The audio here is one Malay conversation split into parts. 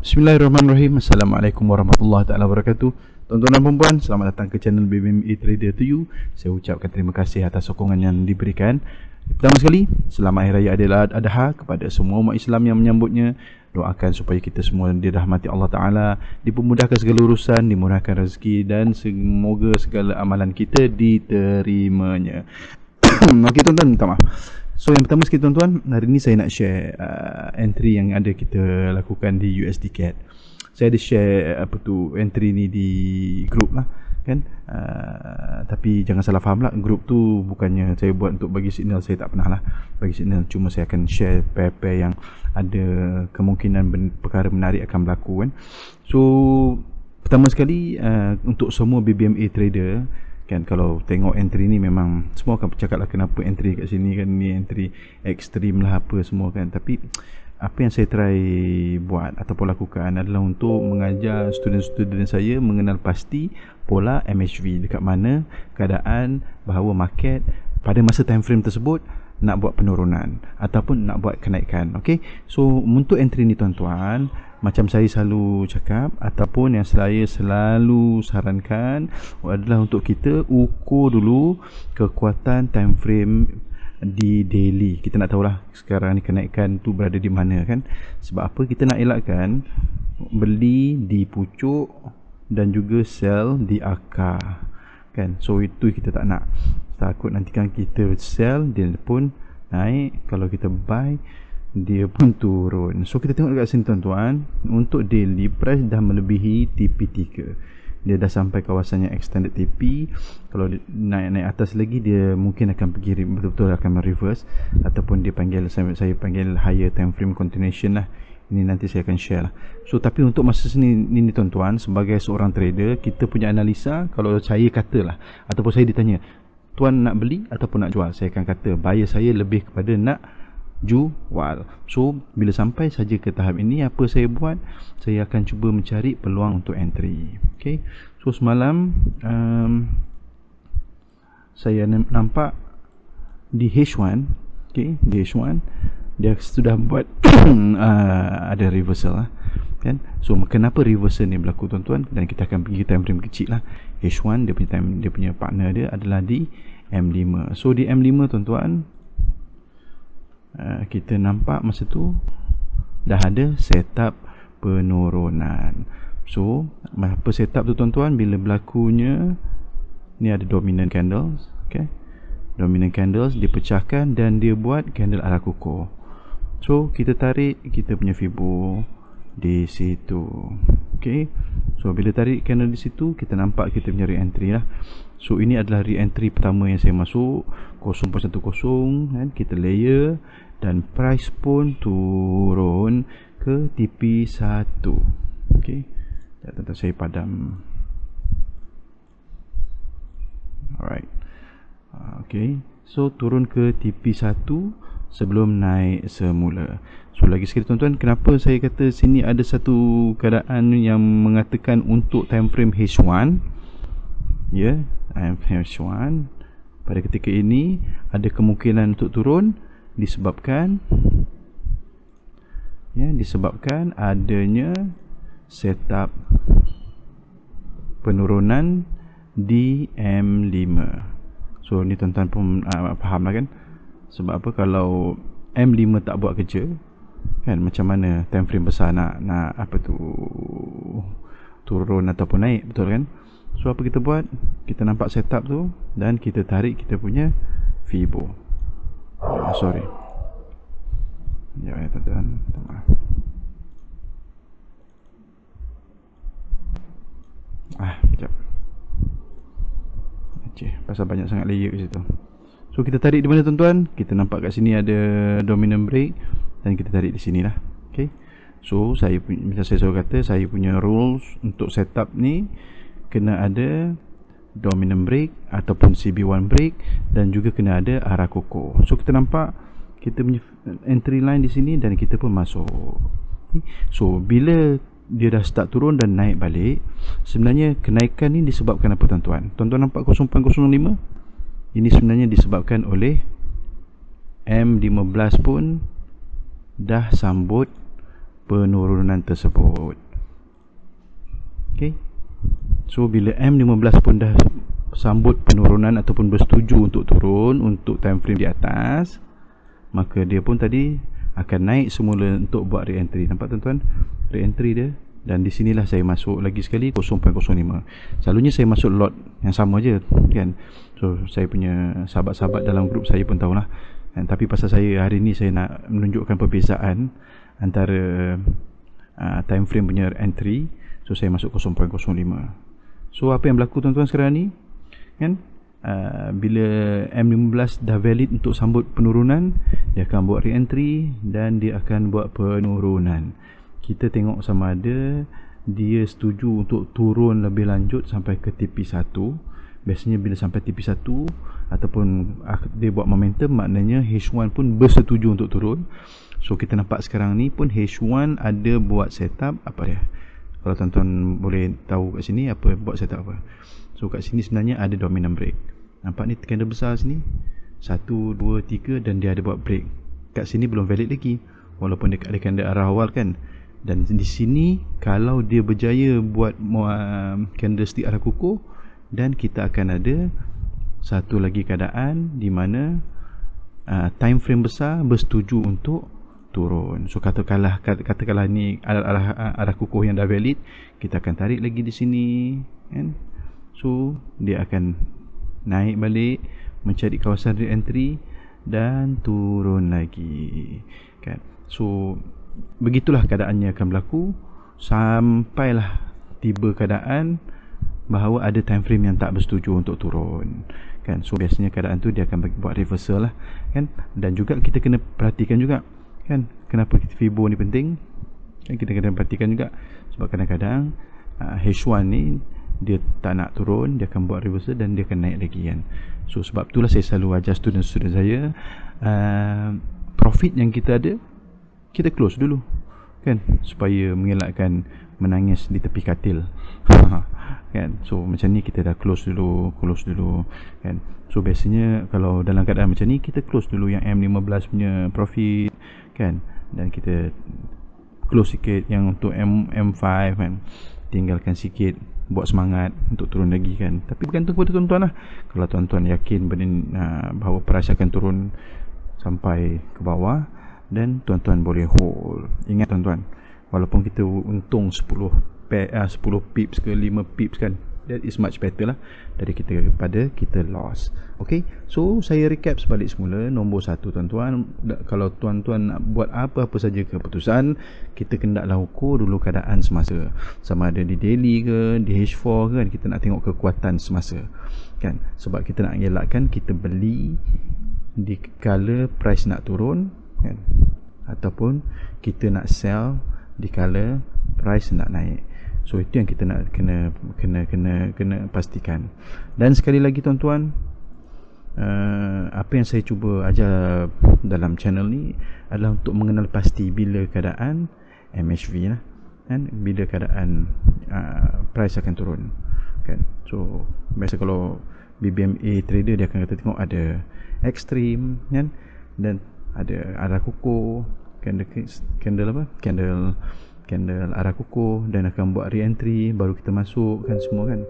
Bismillahirrahmanirrahim. Assalamualaikum warahmatullahi taala wabarakatuh. Tuan-tuan dan puan-puan, selamat datang ke channel BBMA Trader to you. Saya ucapkan terima kasih atas sokongan yang diberikan. Pertama sekali, selamat Hari Raya Adha kepada semua umat Islam yang menyambutnya. Doakan supaya kita semua dirahmati Allah Ta'ala, dipermudahkan segala urusan, dimurahkan rezeki, dan semoga segala amalan kita diterimanya. Okey tuan-tuan, minta maaf. So yang pertama sekali tuan-tuan, hari ni saya nak share entry yang ada kita lakukan di USD CAD. Saya ada share entry ni di group lah kan. Tapi jangan salah faham lah, group tu bukannya saya buat untuk bagi signal, saya tak pernah lah bagi signal. Cuma saya akan share pair-pair yang ada kemungkinan perkara menarik akan berlaku kan. So pertama sekali untuk semua BBMA trader kan, kalau tengok entry ni memang semua akan bercakap lah kenapa entry kat sini kan, ni entry ekstrim lah apa semua kan. Tapi apa yang saya try buat ataupun lakukan adalah untuk mengajar student-student saya mengenal pasti pola MHV, dekat mana keadaan bahawa market pada masa time frame tersebut nak buat penurunan ataupun nak buat kenaikan. Okay, so untuk entry ni tuan-tuan, macam saya selalu cakap ataupun yang saya selalu sarankan adalah untuk kita ukur dulu kekuatan time frame di daily. Kita nak tahulah sekarang ni kenaikan tu berada di mana kan. Sebab apa? Kita nak elakkan beli di pucuk dan juga sell di akar kan. So itu kita tak nak. Takut nanti kan kita sell dia pun naik, kalau kita buy dia pun turun. So kita tengok dekat sini tuan-tuan, untuk daily price dah melebihi TP3. Dia dah sampai kawasan yang extended TP. Kalau naik-naik atas lagi, dia mungkin akan pergi betul-betul akan reverse, ataupun dia panggil, saya panggil higher time frame continuation lah. Ini nanti saya akan share lah. So tapi untuk masa ni tuan-tuan, sebagai seorang trader, kita punya analisa, kalau saya katalah ataupun saya ditanya, tuan nak beli ataupun nak jual, saya akan kata buyer saya lebih kepada nak jual. So bila sampai saja ke tahap ini, apa saya buat? Saya akan cuba mencari peluang untuk entry. Okay, so semalam saya nampak di H1, okay, di H1 dia sudah buat ada reversal lah kan. So kenapa reversal ni berlaku tuan-tuan, dan kita akan pergi time frame kecil lah. H1 dia punya partner dia adalah di M5. So di M5 tuan-tuan, kita nampak masa tu dah ada setup penurunan. So apa setup tu tuan-tuan? Bila berlakunya ni ada dominant candles, okay, dominant candles dipecahkan dan dia buat candle arah kukuh. So kita tarik kita punya Fibo di situ. Okay, so bila tarik candle di situ, kita nampak kita punya re-entry lah. So ini adalah re-entry pertama yang saya masuk 0.10 kan, kita layer dan price pun turun ke TP1. Okay, tentang saya padam. Alright, okay, so turun ke TP1 sebelum naik semula. So lagi sekali tuan-tuan, kenapa saya kata sini ada satu keadaan yang mengatakan untuk time frame H1, ya, H1 pada ketika ini ada kemungkinan untuk turun disebabkan adanya setup penurunan di M5. So ni tuan-tuan pun faham lah kan. Sebab apa? Kalau M5 tak buat kerja kan, macam mana time frame besar nak turun ataupun naik, betul kan? So apa kita buat? Kita nampak setup tu dan kita tarik kita punya Fibo. Sorry, ya tuan-tuan, maaf. Sekejap. Okay, pasal banyak sangat layer kat situ. So kita tarik di mana tuan-tuan? Kita nampak kat sini ada dominant break dan kita tarik di sini lah. Okay, so macam saya selalu kata, saya punya rules untuk setup ni kena ada dominant break ataupun CB1 break dan juga kena ada arah kukuh. So kita nampak kita punya entry line di sini dan kita pun masuk. So bila dia dah start turun dan naik balik, sebenarnya kenaikan ni disebabkan apa tuan-tuan? Tuan-tuan nampak 0.05? Ini sebenarnya disebabkan oleh M15 pun dah sambut penurunan tersebut. Okay. So bila M15 pun dah sambut penurunan ataupun bersetuju untuk turun untuk time frame di atas, maka dia pun tadi akan naik semula untuk buat re-entry. Nampak tuan-tuan? Re-entry dia. Dan di sinilah saya masuk lagi sekali 0.05. Selalunya saya masuk lot yang sama je kan. So saya punya sahabat-sahabat dalam grup saya pun tahulah. Tapi pasal saya hari ni saya nak menunjukkan perbezaan antara time frame punya entry, so saya masuk 0.05. So apa yang berlaku tuan-tuan sekarang ni kan, bila M15 dah valid untuk sambut penurunan, dia akan buat re-entry dan dia akan buat penurunan. Kita tengok sama ada dia setuju untuk turun lebih lanjut sampai ke tepi 1. Biasanya bila sampai tepi 1 ataupun dia buat momentum, maknanya H1 pun bersetuju untuk turun. So kita nampak sekarang ni pun H1 ada buat setup apa dia. Kalau tuan-tuan boleh tahu kat sini apa buat setup apa. So kat sini sebenarnya ada dominant break. Nampak ni candle besar sini 1, 2, 3 dan dia ada buat break. Kat sini belum valid lagi walaupun dia ada candle arah awal kan. Dan di sini kalau dia berjaya buat candlestick arah kukuh, dan kita akan ada satu lagi keadaan di mana time frame besar bersetuju untuk turun. So katakanlah ni arah kukuh yang dah valid, kita akan tarik lagi di sini kan. So dia akan naik balik mencari kawasan re-entry dan turun lagi kan. So begitulah keadaannya akan berlaku sampailah tiba keadaan bahawa ada time frame yang tak bersetuju untuk turun kan. So biasanya keadaan tu dia akan buat reversal lah kan. Dan juga kita kena perhatikan juga kan, kenapa Fibo ni penting kan, kita kena perhatikan juga sebab kadang-kadang H1 ni dia tak nak turun, dia akan buat reversal dan dia akan naik lagi kan. So sebab itulah saya selalu ajar student-student saya, profit yang kita ada kita close dulu kan, supaya mengelakkan menangis di tepi katil kan. So macam ni kita dah close dulu kan. So biasanya kalau dalam keadaan macam ni kita close dulu yang M15 punya profit kan, dan kita close sikit yang untuk M5 kan, tinggalkan sikit buat semangat untuk turun lagi kan. Tapi bergantung kepada tuan-tuan lah. Kalau tuan-tuan yakin bahawa price akan turun sampai ke bawah, dan tuan-tuan boleh hold. Ingat tuan-tuan, walaupun kita untung 10 pips ke 5 pips kan, that is much better lah daripada kita loss. Okay, so saya recap sebalik semula. Nombor 1 tuan-tuan, kalau tuan-tuan nak buat apa-apa saja keputusan, kita hendaklah ukur dulu keadaan semasa, sama ada di daily ke di H4 kan. Kita nak tengok kekuatan semasa kan, sebab kita nak elakkan kita beli di kala price nak turun kan, ataupun kita nak sell di kala price nak naik. So itu yang kita nak kena pastikan. Dan sekali lagi tuan-tuan, apa yang saya cuba ajar dalam channel ni adalah untuk mengenal pasti bila keadaan MHV lah kan, bila keadaan price akan turun kan. So biasa kalau BBMA trader dia akan kata tengok ada extreme kan, dan ada arah kukuh, candle arah kukuh, dan akan buat re-entry baru kita masuk kan, semua kan.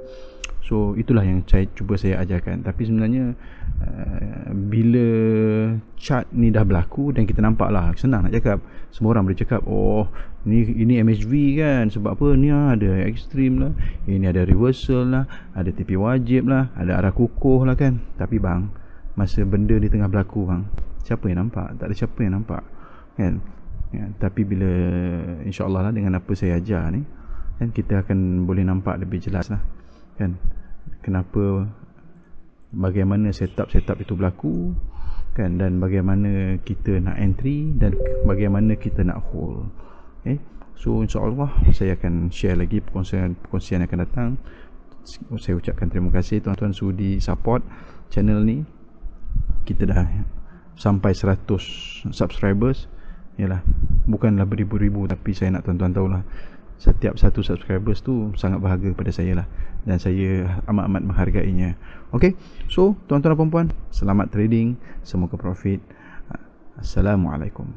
So itulah yang saya ajarkan. Tapi sebenarnya bila chart ni dah berlaku dan kita nampak lah, senang nak cakap, semua orang boleh cakap oh ini MHV kan, sebab apa ni ada extreme lah, ini ada reversal lah, ada TP wajib lah, ada arah kukuh lah kan. Tapi bang, masa benda ni tengah berlaku bang, siapa yang nampak? Tak ada siapa yang nampak kan. Ya, tapi bila insyaAllah lah dengan apa saya ajar ni kan, kita akan boleh nampak lebih jelas lah kan, kenapa, bagaimana setup itu berlaku kan, dan bagaimana kita nak entry dan bagaimana kita nak hold. Okay. So insyaAllah saya akan share lagi perkongsian yang akan datang. Saya ucapkan terima kasih tuan-tuan sudi support channel ni. Kita dah sampai 100 subscribers. Yalah, bukanlah beribu-ribu, tapi saya nak tuan-tuan tahulah, setiap satu subscribers tu sangat berharga pada saya lah, dan saya amat-amat menghargainya. Okay, so tuan-tuan dan puan-puan, selamat trading, semoga profit. Assalamualaikum.